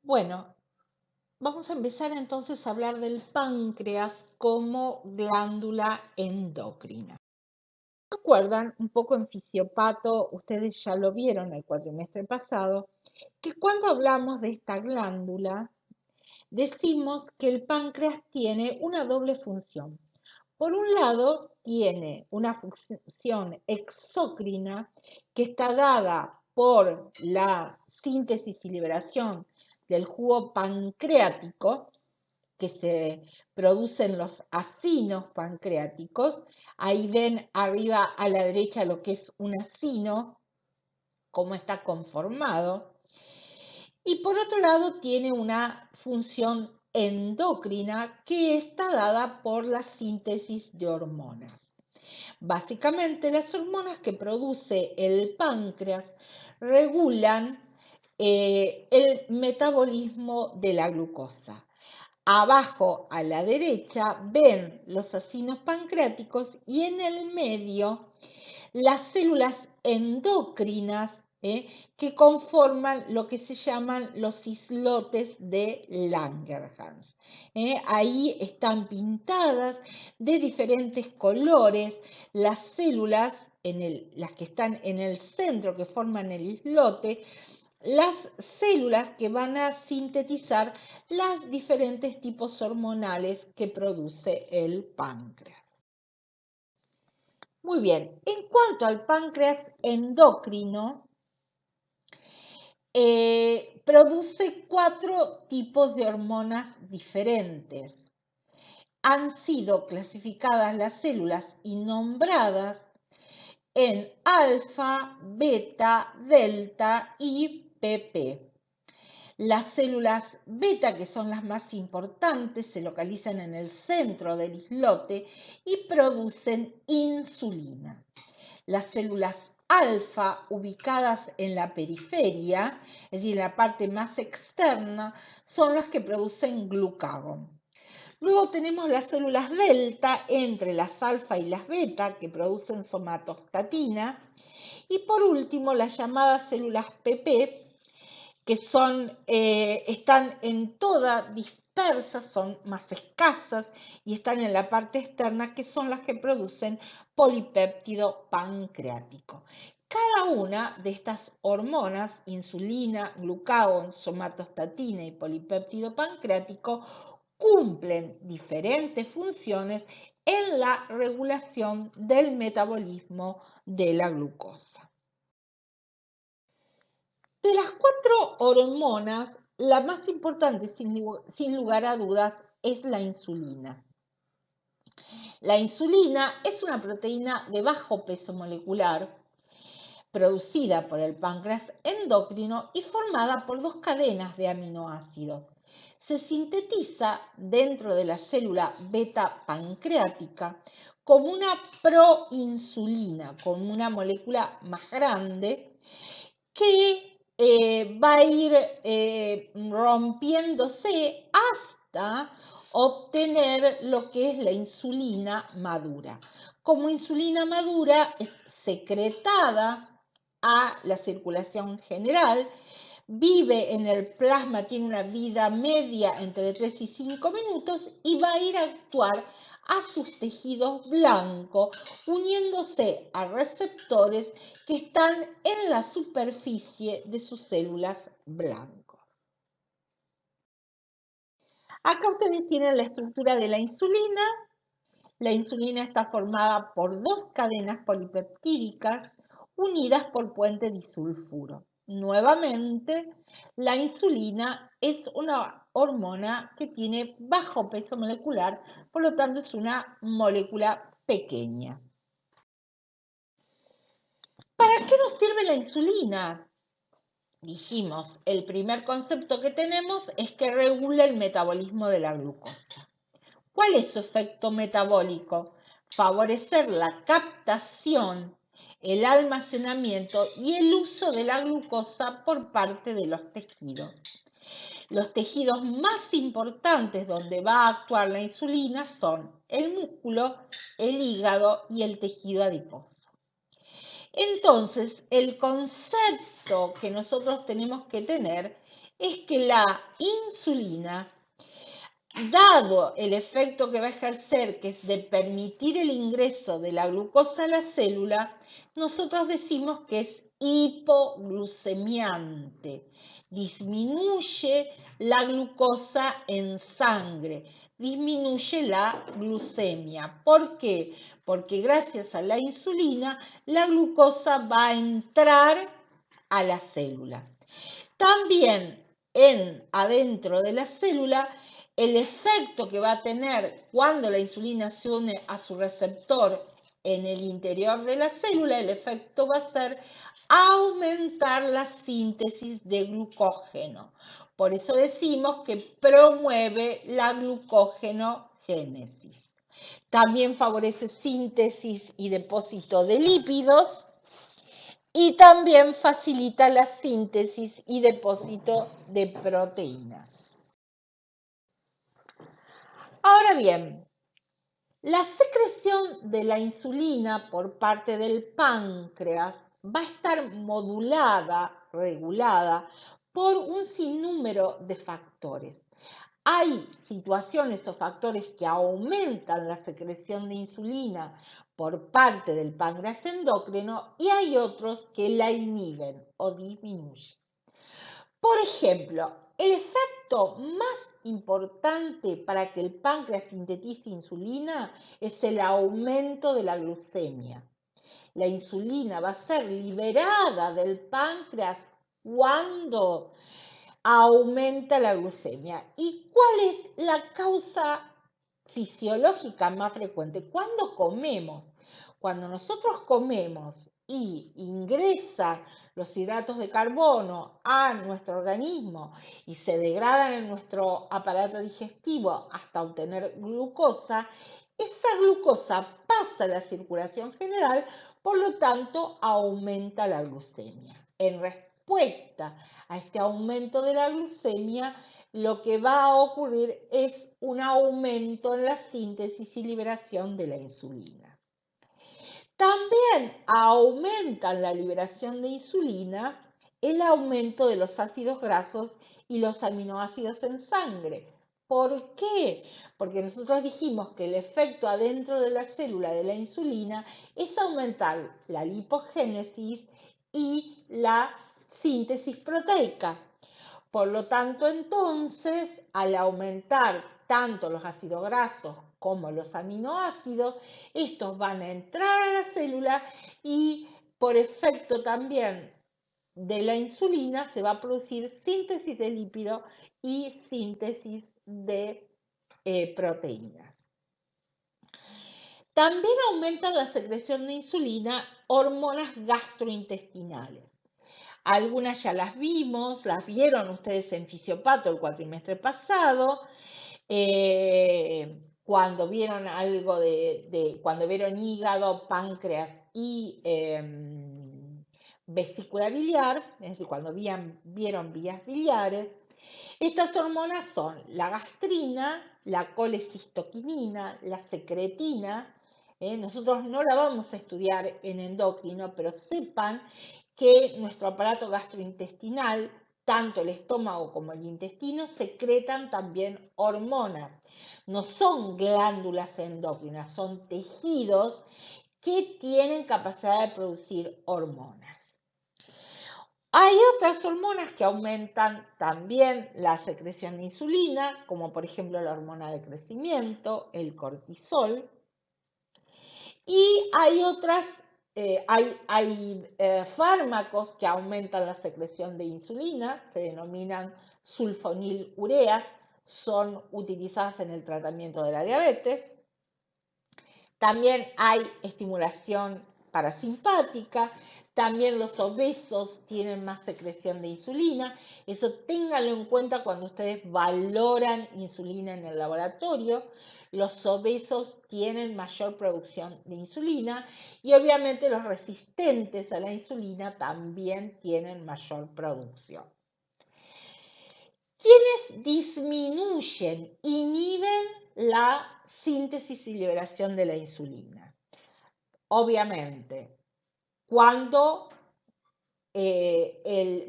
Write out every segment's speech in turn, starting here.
Bueno, vamos a empezar entonces a hablar del páncreas como glándula endocrina. ¿Recuerdan un poco en Fisiopato? Ustedes ya lo vieron el cuatrimestre pasado, que cuando hablamos de esta glándula, decimos que el páncreas tiene una doble función. Por un lado, tiene una función exócrina que está dada por la síntesis y liberación del jugo pancreático, que se producen los acinos pancreáticos. Ahí ven arriba a la derecha lo que es un acino, cómo está conformado. Y por otro lado tiene una función endocrina que está dada por la síntesis de hormonas. Básicamente las hormonas que produce el páncreas regulan el metabolismo de la glucosa. Abajo a la derecha ven los acinos pancreáticos y en el medio las células endocrinas que conforman lo que se llaman los islotes de Langerhans. Ahí están pintadas de diferentes colores las células, las que están en el centro, que forman el islote, las células que van a sintetizar los diferentes tipos hormonales que produce el páncreas. Muy bien, en cuanto al páncreas endocrino, produce 4 tipos de hormonas diferentes. Han sido clasificadas las células y nombradas en alfa, beta, delta y PP. Las células beta, que son las más importantes, se localizan en el centro del islote y producen insulina. Las células alfa, ubicadas en la periferia, es decir, en la parte más externa, son las que producen glucagón. Luego tenemos las células delta entre las alfa y las beta, que producen somatostatina. Y por último, las llamadas células PP, que están en toda dispersas, son más escasas y están en la parte externa, que son las que producen polipéptido pancreático. Cada una de estas hormonas, insulina, glucagón, somatostatina y polipéptido pancreático, cumplen diferentes funciones en la regulación del metabolismo de la glucosa. De las 4 hormonas, la más importante, sin lugar a dudas, es la insulina. La insulina es una proteína de bajo peso molecular producida por el páncreas endocrino y formada por 2 cadenas de aminoácidos. Se sintetiza dentro de la célula beta pancreática como una proinsulina, como una molécula más grande que va a ir rompiéndose hasta obtener lo que es la insulina madura. Como insulina madura es secretada a la circulación general, vive en el plasma, tiene una vida media entre 3 y 5 minutos y va a ir a actuar a sus tejidos blancos, uniéndose a receptores que están en la superficie de sus células blancas. Acá ustedes tienen la estructura de la insulina. La insulina está formada por 2 cadenas polipeptídicas unidas por puente disulfuro. Nuevamente, la insulina es una hormona que tiene bajo peso molecular, por lo tanto es una molécula pequeña. ¿Para qué nos sirve la insulina? Dijimos, el primer concepto que tenemos es que regula el metabolismo de la glucosa. ¿Cuál es su efecto metabólico? Favorecer la captación, el almacenamiento y el uso de la glucosa por parte de los tejidos. Los tejidos más importantes donde va a actuar la insulina son el músculo, el hígado y el tejido adiposo. Entonces, el concepto que nosotros tenemos que tener es que la insulina, dado el efecto que va a ejercer, que es de permitir el ingreso de la glucosa a la célula, nosotros decimos que es hipoglucemiante. Disminuye la glucosa en sangre, disminuye la glucemia. ¿Por qué? Porque gracias a la insulina, la glucosa va a entrar a la célula. También adentro de la célula, el efecto que va a tener cuando la insulina se une a su receptor en el interior de la célula, el efecto va a ser aumentar la síntesis de glucógeno. Por eso decimos que promueve la glucógenogénesis. También favorece síntesis y depósito de lípidos y también facilita la síntesis y depósito de proteínas. Ahora bien, la secreción de la insulina por parte del páncreas va a estar modulada, regulada, por un sinnúmero de factores. Hay situaciones o factores que aumentan la secreción de insulina por parte del páncreas endocrino y hay otros que la inhiben o disminuyen. Por ejemplo, el efecto más importante para que el páncreas sintetice insulina es el aumento de la glucemia. La insulina va a ser liberada del páncreas cuando aumenta la glucemia. ¿Y cuál es la causa fisiológica más frecuente? ¿Cuándo comemos? Cuando nosotros comemos y ingresa los hidratos de carbono a nuestro organismo y se degradan en nuestro aparato digestivo hasta obtener glucosa, esa glucosa pasa a la circulación general, por lo tanto aumenta la glucemia. En respuesta a este aumento de la glucemia, lo que va a ocurrir es un aumento en la síntesis y liberación de la insulina. También aumentan la liberación de insulina el aumento de los ácidos grasos y los aminoácidos en sangre. ¿Por qué? Porque nosotros dijimos que el efecto adentro de la célula de la insulina es aumentar la lipogénesis y la síntesis proteica. Por lo tanto, entonces, al aumentar tanto los ácidos grasos como los aminoácidos, estos van a entrar a la célula y por efecto también de la insulina se va a producir síntesis de lípido y síntesis de proteínas. También aumentan la secreción de insulina hormonas gastrointestinales. Algunas ya las vimos, las vieron ustedes en Fisiopato el cuatrimestre pasado, cuando vieron algo cuando vieron hígado, páncreas y vesícula biliar, es decir, cuando vieron vías biliares. Estas hormonas son la gastrina, la colecistoquinina, la secretina. Nosotros no la vamos a estudiar en endocrino, pero sepan que nuestro aparato gastrointestinal, tanto el estómago como el intestino, secretan también hormonas. No son glándulas endócrinas, son tejidos que tienen capacidad de producir hormonas. Hay otras hormonas que aumentan también la secreción de insulina, como por ejemplo la hormona de crecimiento, el cortisol. Y hay otras, fármacos que aumentan la secreción de insulina, se denominan sulfonilureas, son utilizadas en el tratamiento de la diabetes. También hay estimulación parasimpática, también los obesos tienen más secreción de insulina. Eso ténganlo en cuenta cuando ustedes valoran insulina en el laboratorio. Los obesos tienen mayor producción de insulina y obviamente los resistentes a la insulina también tienen mayor producción. ¿Quiénes disminuyen, inhiben la síntesis y liberación de la insulina? Obviamente, cuando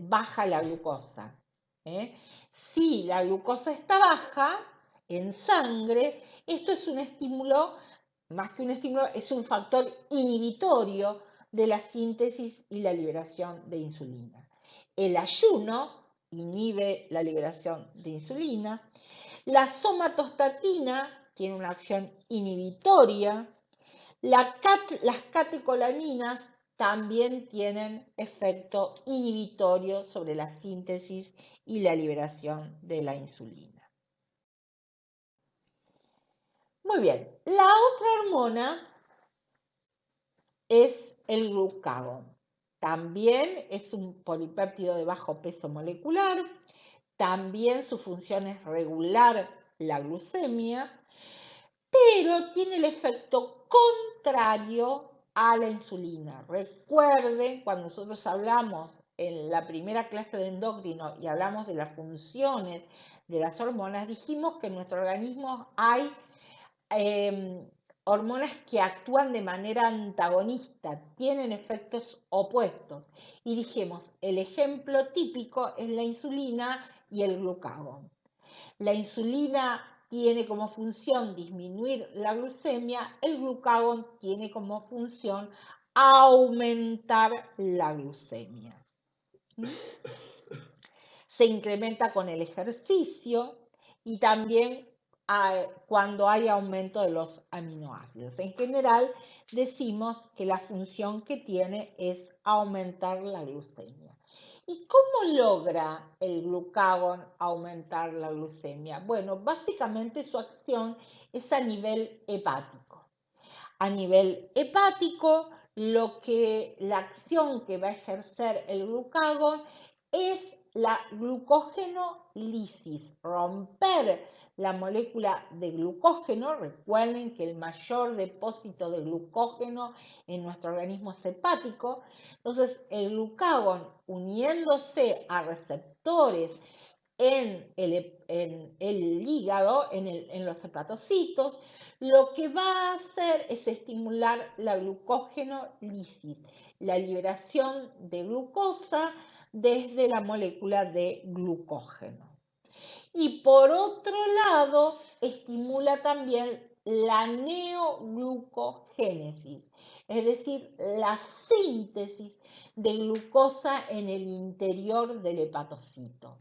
baja la glucosa. ¿eh? Si la glucosa está baja en sangre, esto es un estímulo, más que un estímulo, es un factor inhibitorio de la síntesis y la liberación de insulina. El ayuno inhibe la liberación de insulina. La somatostatina tiene una acción inhibitoria. Las catecolaminas también tienen efecto inhibitorio sobre la síntesis y la liberación de la insulina. Muy bien, la otra hormona es el glucagón. También es un polipéptido de bajo peso molecular. También su función es regular la glucemia, pero tiene el efecto contrario a la insulina. Recuerden, cuando nosotros hablamos en la primera clase de endocrino y hablamos de las funciones de las hormonas, dijimos que en nuestro organismo hay hormonas que actúan de manera antagonista, tienen efectos opuestos. Y dijimos, el ejemplo típico es la insulina y el glucagón. La insulina tiene como función disminuir la glucemia, el glucagón tiene como función aumentar la glucemia. Se incrementa con el ejercicio y también cuando hay aumento de los aminoácidos. En general, decimos que la función que tiene es aumentar la glucemia. ¿Y cómo logra el glucagón aumentar la glucemia? Bueno, básicamente su acción es a nivel hepático. A nivel hepático, la acción que va a ejercer el glucagón es la glucógenolisis, romper la molécula de glucógeno. Recuerden que el mayor depósito de glucógeno en nuestro organismo es hepático. Entonces, el glucagón, uniéndose a receptores en el hígado, en los hepatocitos, lo que va a hacer es estimular la glucógenolisis, la liberación de glucosa desde la molécula de glucógeno. Y por otro lado, estimula también la neoglucogénesis, es decir, la síntesis de glucosa en el interior del hepatocito.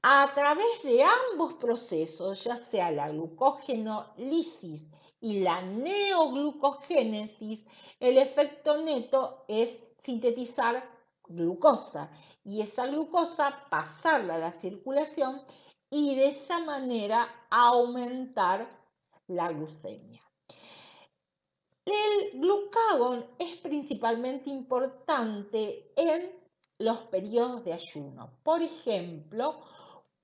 A través de ambos procesos, ya sea la glucógenolisis y la neoglucogénesis, el efecto neto es sintetizar glucosa y esa glucosa pasarla a la circulación y de esa manera aumentar la glucemia. El glucagón es principalmente importante en los periodos de ayuno. Por ejemplo,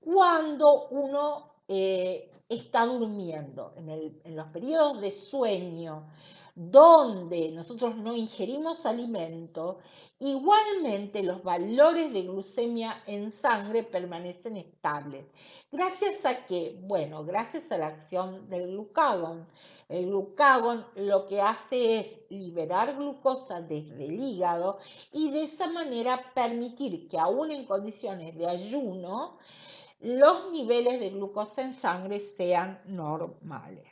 cuando uno está durmiendo, en los periodos de sueño, donde nosotros no ingerimos alimento, igualmente los valores de glucemia en sangre permanecen estables. ¿Gracias a qué? Bueno, gracias a la acción del glucagón. El glucagón lo que hace es liberar glucosa desde el hígado y de esa manera permitir que aún en condiciones de ayuno, los niveles de glucosa en sangre sean normales.